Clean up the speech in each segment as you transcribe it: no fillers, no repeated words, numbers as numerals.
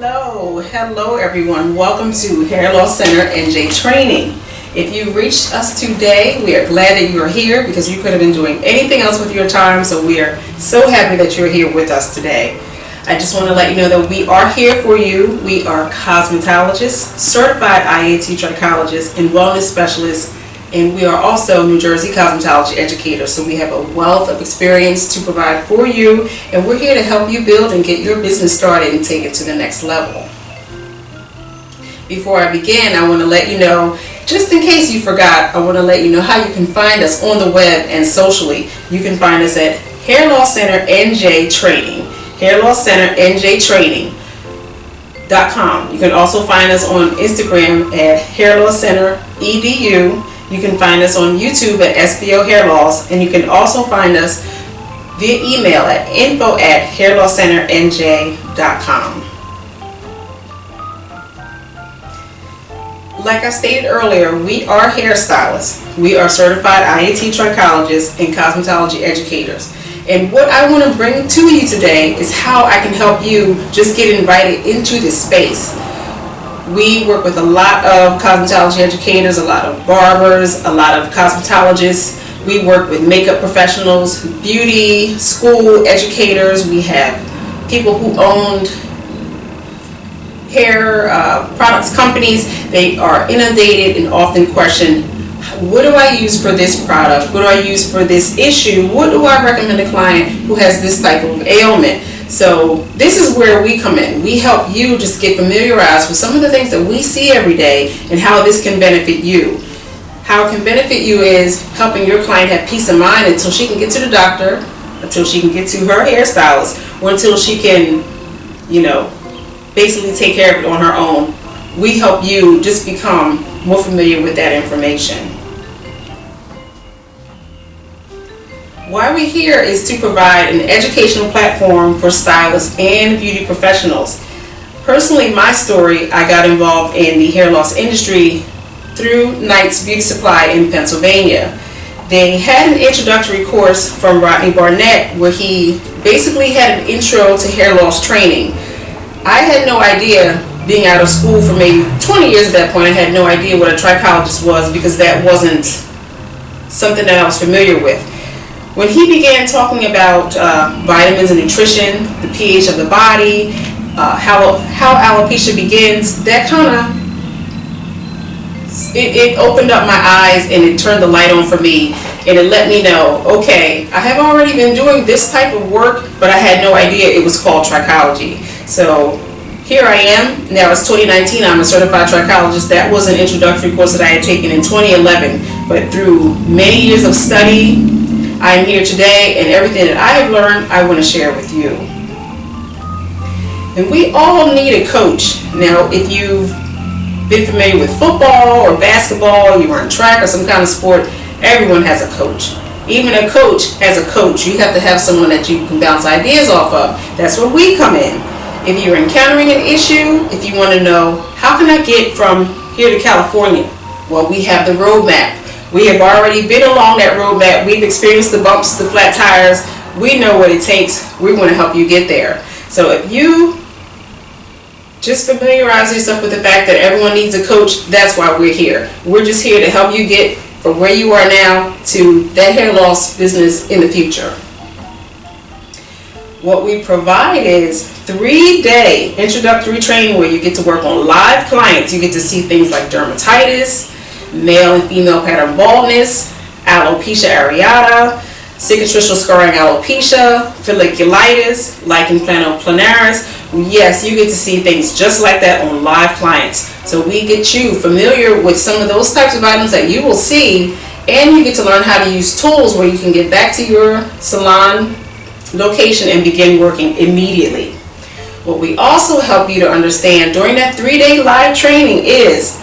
Hello everyone. Welcome to Hair Loss Center NJ Training. If you reached us today, we are glad that you are here because you could have been doing anything else with your time, so we are so happy that you're here with us today. I just want to let you know that we are here for you. We are cosmetologists, certified IAT trichologists, and wellness specialists, and we are also New Jersey cosmetology educators, so we have a wealth of experience to provide for you, and we're here to help you build and get your business started and take it to the next level. Before I begin, I want to let you know, just in case you forgot, I want to let you know how you can find us on the web and socially. You can find us at Hair Loss Center NJ Training, Hair Loss Center NJ Training.com. You can also find us on Instagram at Hair Loss Center EDU. You can find us on YouTube at SBO Hair Loss, and you can also find us via email at info@hairlosscenternj.com. Like I stated earlier, we are hairstylists. We are certified IAT trichologists and cosmetology educators. And what I want to bring to you today is how I can help you just get invited into this space. We work with a lot of cosmetology educators, a lot of barbers, a lot of cosmetologists. We work with makeup professionals, beauty school educators. We have people who owned hair products companies. They are inundated and often question, what do I use for this product? What do I use for this issue? What do I recommend a client who has this type of ailment? So this is where we come in. We help you just get familiarized with some of the things that we see every day and how this can benefit you. How it can benefit you is helping your client have peace of mind until she can get to the doctor, until she can get to her hairstylist, or until she can, basically take care of it on her own. We help you just become more familiar with that information. Why we're here is to provide an educational platform for stylists and beauty professionals. Personally, my story, I got involved in the hair loss industry through Knight's Beauty Supply in Pennsylvania. They had an introductory course from Rodney Barnett where he basically had an intro to hair loss training. I had no idea, being out of school for maybe 20 years at that point, I had no idea what a trichologist was because that wasn't something that I was familiar with. When he began talking about vitamins and nutrition, the pH of the body, how alopecia begins, that kind of, it opened up my eyes and it turned the light on for me, and it let me know, okay, I have already been doing this type of work, but I had no idea it was called trichology. So here I am. Now it's 2019. I'm a certified trichologist. That was an introductory course that I had taken in 2011, but through many years of study, I'm here today, and everything that I have learned, I want to share with you. And we all need a coach. Now, if you've been familiar with football or basketball, you run track or some kind of sport, everyone has a coach. Even a coach has a coach. You have to have someone that you can bounce ideas off of. That's where we come in. If you're encountering an issue, if you want to know, how can I get from here to California? Well, we have the roadmap. We have already been along that roadmap. We've experienced the bumps, the flat tires. We know what it takes. We want to help you get there. So if you just familiarize yourself with the fact that everyone needs a coach, that's why we're here. We're just here to help you get from where you are now to that hair loss business in the future. What we provide is 3-day introductory training where you get to work on live clients. You get to see things like dermatitis, male and female pattern baldness, alopecia areata, cicatricial scarring alopecia, folliculitis, lichen planoplanaris. Yes, you get to see things just like that on live clients. So we get you familiar with some of those types of items that you will see, and you get to learn how to use tools where you can get back to your salon location and begin working immediately. What we also help you to understand during that 3-day live training is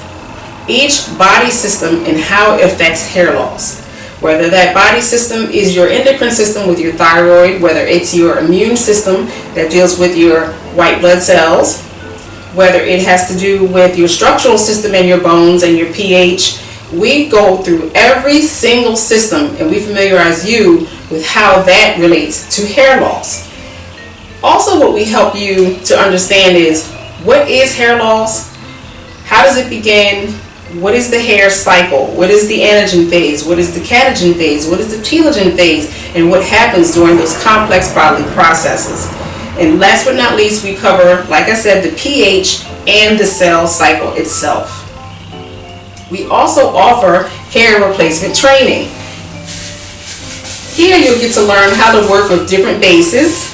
each body system and how it affects hair loss. Whether that body system is your endocrine system with your thyroid, whether it's your immune system that deals with your white blood cells, whether it has to do with your structural system and your bones and your pH. We go through every single system and we familiarize you with how that relates to hair loss. Also, what we help you to understand is What is hair loss? How does it begin? What is the hair cycle? What is the anagen phase? What is the catagen phase? What is the telogen phase? And what happens during those complex bodily processes? And last but not least, we cover, like I said, the pH and the cell cycle itself. We also offer hair replacement training. Here you'll get to learn how to work with different bases.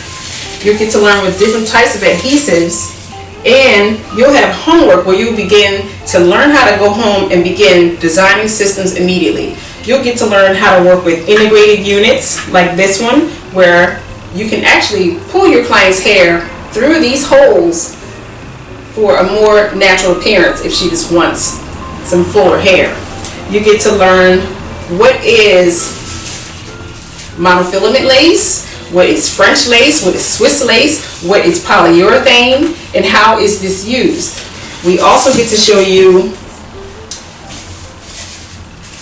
You'll get to learn with different types of adhesives. And you'll have homework where you'll begin to learn how to go home and begin designing systems immediately. You'll get to learn how to work with integrated units like this one, where you can actually pull your client's hair through these holes for a more natural appearance if she just wants some fuller hair. You get to learn what is monofilament lace, what is French lace, what is Swiss lace, what is polyurethane, and how is this used. We also get to show you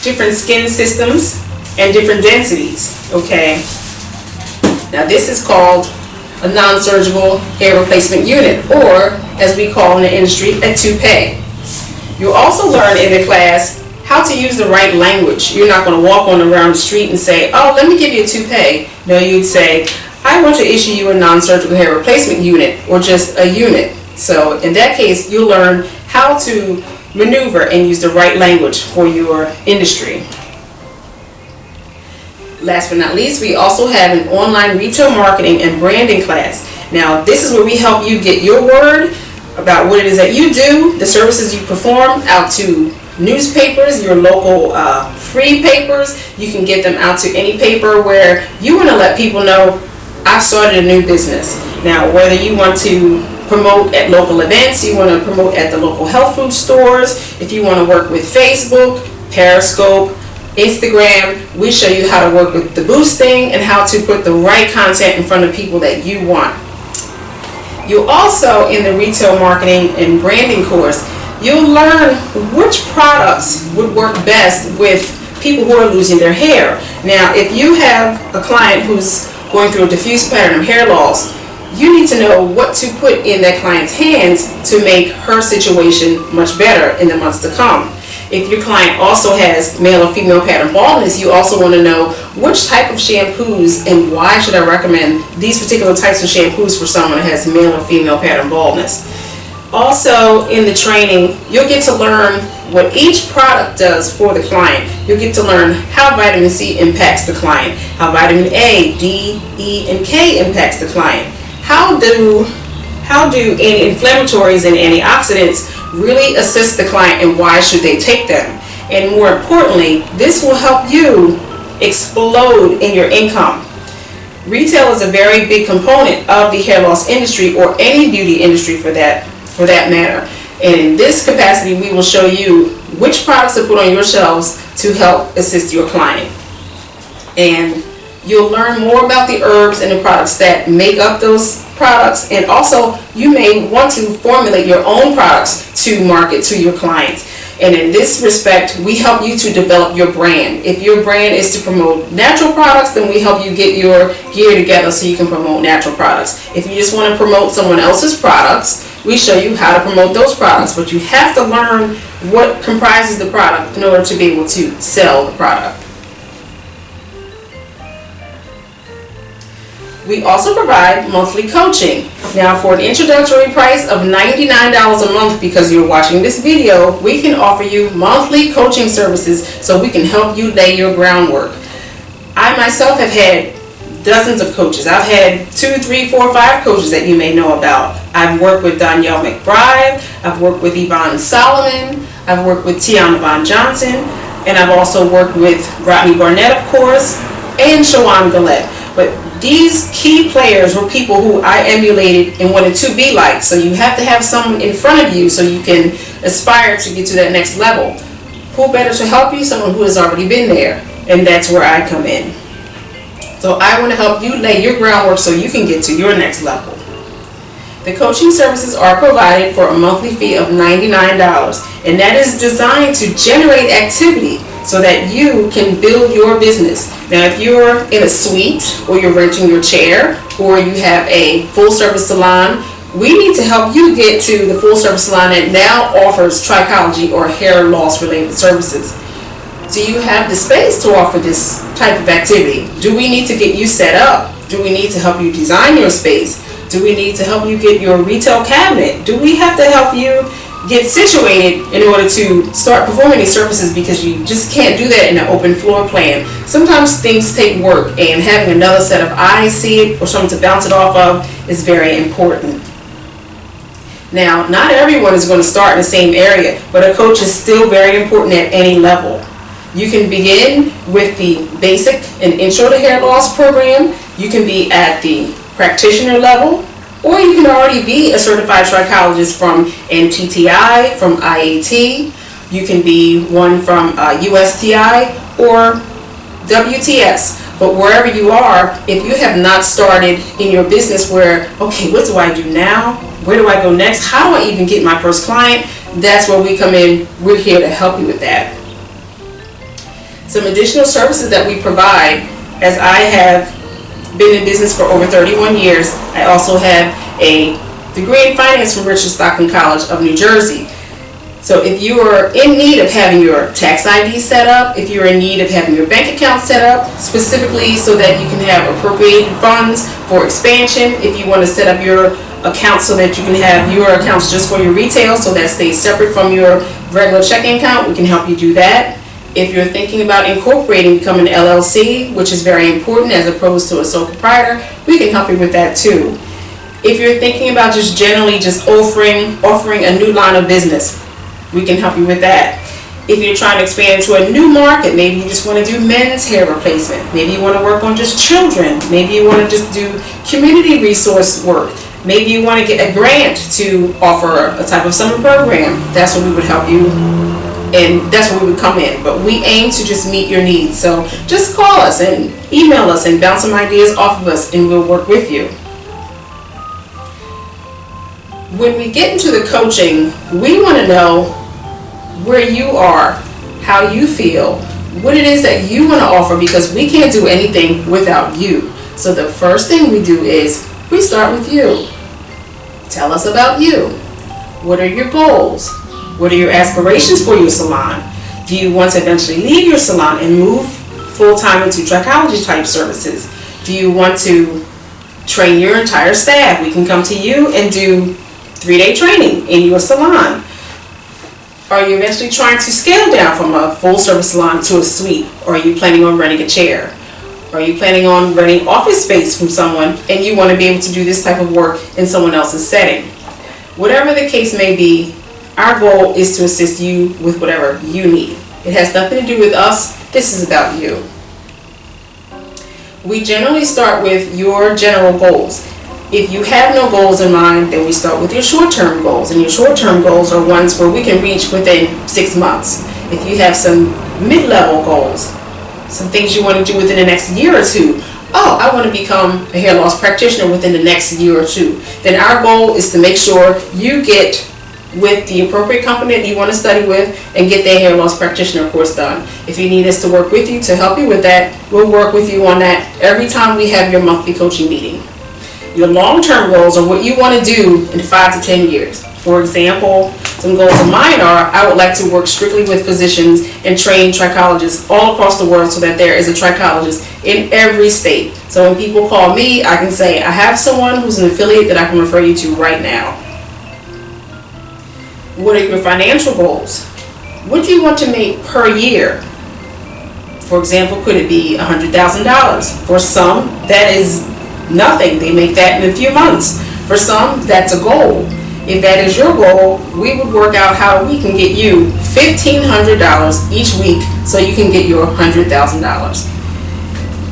different skin systems and different densities, okay? Now this is called a non-surgical hair replacement unit, or as we call in the industry, a toupee. You'll also learn in the class how to use the right language. You're not going to walk on around the street and say, oh, let me give you a toupee. No, you'd say, I want to issue you a non-surgical hair replacement unit, or just a unit. So in that case, you'll learn how to maneuver and use the right language for your industry. Last but not least, we also have an online retail marketing and branding class. Now, this is where we help you get your word about what it is that you do, the services you perform, out to newspapers, your local free papers. You can get them out to any paper where you want to let people know, I started a new business. Now, whether you want to promote at local events, you want to promote at the local health food stores, if you want to work with Facebook, Periscope, Instagram, we show you how to work with the boosting and how to put the right content in front of people that you want. You also, in the retail marketing and branding course, you'll learn which products would work best with people who are losing their hair. Now, if you have a client who's going through a diffuse pattern of hair loss, you need to know what to put in that client's hands to make her situation much better in the months to come. If your client also has male or female pattern baldness, you also want to know which type of shampoos and why should I recommend these particular types of shampoos for someone that has male or female pattern baldness. Also, in the training, you'll get to learn what each product does for the client. You'll get to learn how vitamin C impacts the client, how vitamin A, D, E, and K impacts the client. How do anti-inflammatories and antioxidants really assist the client, and why should they take them? And more importantly, this will help you explode in your income. Retail is a very big component of the hair loss industry, or any beauty industry for that matter. And in this capacity, we will show you which products to put on your shelves to help assist your client. And you'll learn more about the herbs and the products that make up those products, and also you may want to formulate your own products to market to your clients. And in this respect, we help you to develop your brand. If your brand is to promote natural products, then we help you get your gear together so you can promote natural products. If you just want to promote someone else's products, we show you how to promote those products. But you have to learn what comprises the product in order to be able to sell the product. We also provide monthly coaching. Now, for an introductory price of $99 a month, because you're watching this video, we can offer you monthly coaching services so we can help you lay your groundwork. I myself have had dozens of coaches. I've had 2, 3, 4, 5 coaches that you may know about. I've worked with Danielle McBride, I've worked with Yvonne Solomon, I've worked with Tiana Von Johnson, and I've also worked with Rodney Barnett, of course, and Shawan Gillette. But these key players were people who I emulated and wanted to be like. So you have to have someone in front of you so you can aspire to get to that next level. Who better to help you? Someone who has already been there. And that's where I come in. So I want to help you lay your groundwork so you can get to your next level. The coaching services are provided for a monthly fee of $99, and that is designed to generate activity so that you can build your business. Now, if you're in a suite, or you're renting your chair, or you have a full service salon, We need to help you get to the full service salon that now offers trichology or hair loss related services. Do you have the space to offer this type of activity? Do we need to get you set up? Do we need to help you design your space? Do we need to help you get your retail cabinet? Do we have to help you get situated in order to start performing these services, because you just can't do that in an open floor plan? Sometimes things take work, and having another set of eyes see it or something to bounce it off of is very important. Now, not everyone is going to start in the same area, but a coach is still very important at any level. You can begin with the basic and intro to hair loss program. You can be at the practitioner level, or you can already be a certified trichologist from NTTI, from IAT. You can be one from USTI or WTS. But wherever you are, if you have not started in your business where, okay, what do I do now? Where do I go next? How do I even get my first client? That's where we come in. We're here to help you with that. Some additional services that we provide, as I have been in business for over 31 years, I also have a degree in finance from Richard Stockton College of New Jersey. So if you are in need of having your tax ID set up, if you're in need of having your bank account set up, specifically so that you can have appropriated funds for expansion, if you want to set up your account so that you can have your accounts just for your retail, so that stays separate from your regular checking account, we can help you do that. If you're thinking about incorporating, becoming an LLC, which is very important as opposed to a sole proprietor, we can help you with that too. If you're thinking about just generally just offering a new line of business, we can help you with that. If you're trying to expand into a new market, maybe you just want to do men's hair replacement, maybe you want to work on just children, maybe you want to just do community resource work, maybe you want to get a grant to offer a type of summer program, that's what we would help you. And that's where we would come in. But we aim to just meet your needs. So just call us and email us and bounce some ideas off of us, and we'll work with you. When we get into the coaching, we want to know where you are, how you feel, what it is that you want to offer, because we can't do anything without you. So the first thing we do is we start with you. Tell us about you. What are your goals? What are your aspirations for your salon? Do you want to eventually leave your salon and move full-time into trichology type services? Do you want to train your entire staff? We can come to you and do 3-day training in your salon. Are you eventually trying to scale down from a full-service salon to a suite? Or are you planning on renting a chair? Are you planning on renting office space from someone and you want to be able to do this type of work in someone else's setting? Whatever the case may be, our goal is to assist you with whatever you need. It has nothing to do with us. This is about you. We generally start with your general goals. If you have no goals in mind, then we start with your short-term goals. And your short-term goals are ones where we can reach within 6 months. If you have some mid-level goals, some things you want to do within the next year or two, oh, I want to become a hair loss practitioner within the next year or two, then our goal is to make sure you get with the appropriate company that you want to study with and get their hair loss practitioner course done. If you need us to work with you to help you with that, we'll work with you on that every time we have your monthly coaching meeting. Your long-term goals are what you want to do in 5 to 10 years. For example, some goals of mine are I would like to work strictly with physicians and train trichologists all across the world so that there is a trichologist in every state. So when people call me, I can say I have someone who's an affiliate that I can refer you to right now. What are your financial goals? What do you want to make per year? For example, could it be $100,000? For some, that is nothing. They make that in a few months. For some, that's a goal. If that is your goal, we would work out how we can get you $1,500 each week so you can get your $100,000.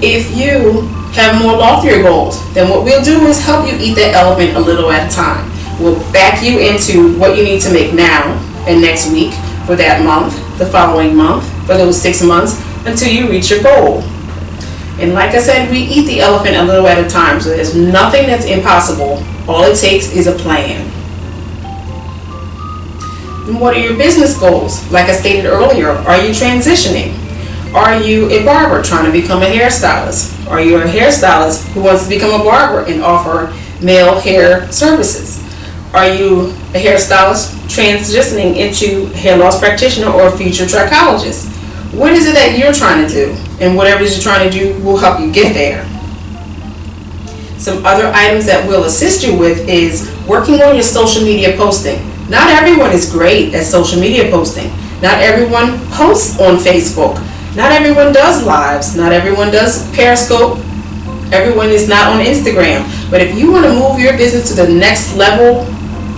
If you have more loftier goals, then what we'll do is help you eat that elephant a little at a time. We'll back you into what you need to make now and next week, for that month, the following month, for those 6 months, until you reach your goal. And like I said, we eat the elephant a little at a time, so there's nothing that's impossible. All it takes is a plan. And what are your business goals? Like I stated earlier, are you transitioning? Are you a barber trying to become a hairstylist? Are you a hairstylist who wants to become a barber and offer male hair services? Are you a hairstylist transitioning into hair loss practitioner or a future trichologist? What is it that you're trying to do? And whatever you're trying to do will help you get there. Some other items that we'll assist you with is working on your social media posting. Not everyone is great at social media posting. Not everyone posts on Facebook. Not everyone does lives. Not everyone does Periscope. Everyone is not on Instagram. But if you want to move your business to the next level,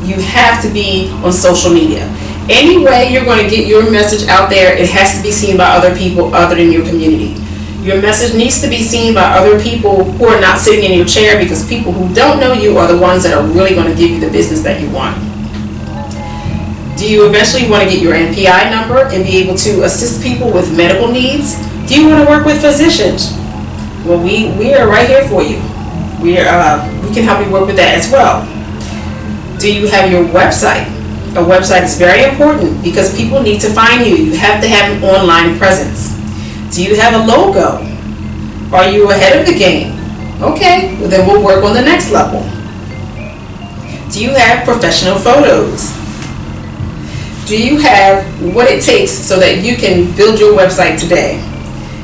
you have to be on social media. Any way you're going to get your message out there, it has to be seen by other people other than your community. Your message needs to be seen by other people who are not sitting in your chair, because people who don't know you are the ones that are really going to give you the business that you want. Do you eventually want to get your NPI number and be able to assist people with medical needs? Do you want to work with physicians? Well, we are right here for you. We can help you work with that as well. Do you have your website? A website is very important because people need to find you. You have to have an online presence. Do you have a logo? Are you ahead of the game? Okay, well then we'll work on the next level. Do you have professional photos? Do you have what it takes so that you can build your website today?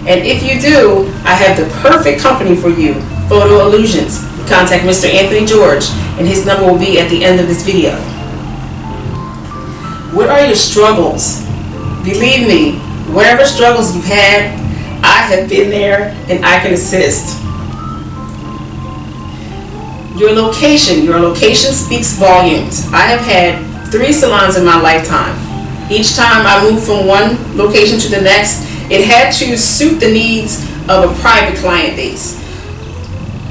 And if you do, I have the perfect company for you, Photo Illusions. Contact Mr. Anthony George, and his number will be at the end of this video. What are your struggles? Believe me, whatever struggles you've had, I have been there and I can assist. Your location speaks volumes. I have had 3 salons in my lifetime. Each time I moved from one location to the next, it had to suit the needs of a private client base.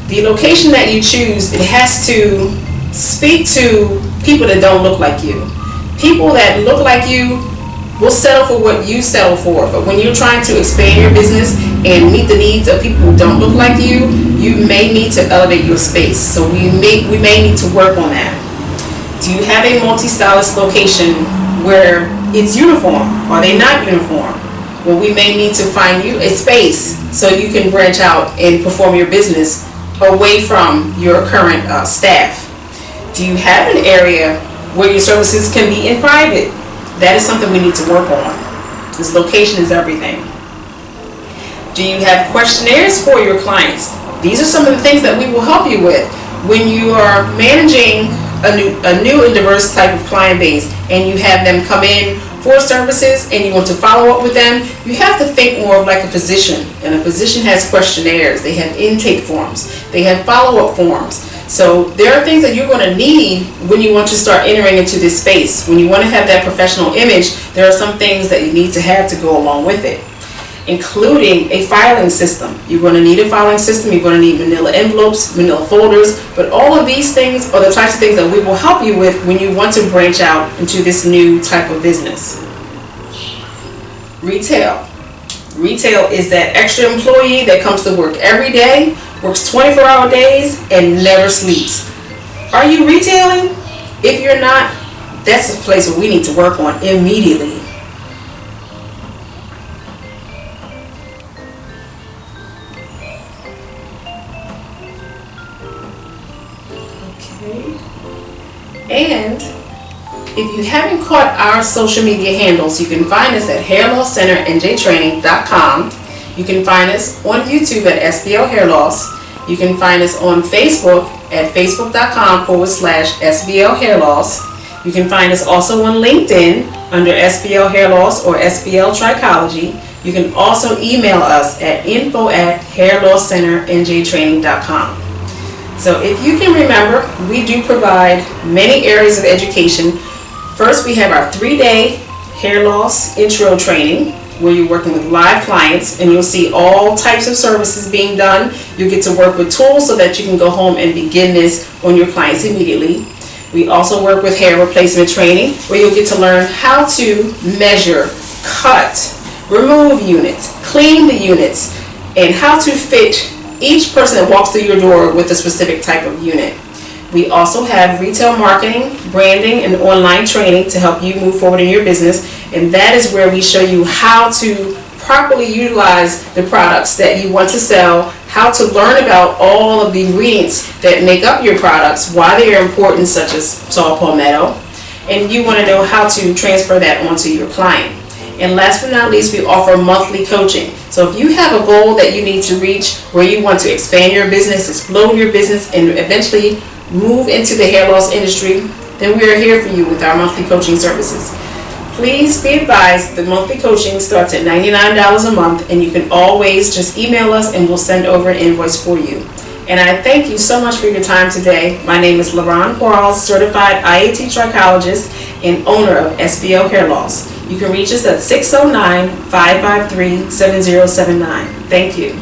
The location that you choose, it has to speak to people that don't look like you. People that look like you will settle for what you settle for, but when you're trying to expand your business and meet the needs of people who don't look like you, you may need to elevate your space. So we may need to work on that. Do you have a multi-stylist location where it's uniform? Are they not uniform? Well, we may need to find you a space so you can branch out and perform your business away from your current staff. Do you have an area where your services can be in private? That is something we need to work on. This location is everything. Do you have questionnaires for your clients? These are some of the things that we will help you with. When you are managing a new and diverse type of client base and you have them come in for services and you want to follow up with them, you have to think more of like a physician. And a physician has questionnaires, they have intake forms, they have follow-up forms. So there are things that you're going to need when you want to start entering into this space. When you want to have that professional image, there are some things that you need to have to go along with it, including a filing system. You're going to need a filing system, you're going to need manila envelopes, manila folders, but all of these things are the types of things that we will help you with when you want to branch out into this new type of business. Retail. Retail is that extra employee that comes to work every day, works 24-hour days, and never sleeps. Are you retailing? If you're not, that's a place where we need to work on immediately. And if you haven't caught our social media handles, you can find us at hairlosscenternjtraining.com. You can find us on YouTube at SBL Hair Loss. You can find us on Facebook at facebook.com/SBL Hair Loss. You can find us also on LinkedIn under SBL Hair Loss or SBL Trichology. You can also email us at info@hairlosscenternjtraining.com. So if you can remember, we do provide many areas of education. First, we have our 3-day hair loss intro training where you're working with live clients and you'll see all types of services being done. You'll get to work with tools so that you can go home and begin this on your clients immediately. We also work with hair replacement training where you'll get to learn how to measure, cut, remove units, clean the units, and how to fit each person that walks through your door with a specific type of unit. We also have retail marketing, branding, and online training to help you move forward in your business, and that is where we show you how to properly utilize the products that you want to sell, how to learn about all of the ingredients that make up your products, why they are important, such as saw palmetto, and you want to know how to transfer that onto your client. And last but not least, we offer monthly coaching. So if you have a goal that you need to reach where you want to expand your business, explode your business, and eventually move into the hair loss industry, then we are here for you with our monthly coaching services. Please be advised the monthly coaching starts at $99 a month, and you can always just email us and we'll send over an invoice for you. And I thank you so much for your time today. My name is LaRon Quarles, certified IAT trichologist and owner of SBL Hair Loss. You can reach us at 609-553-7079. Thank you.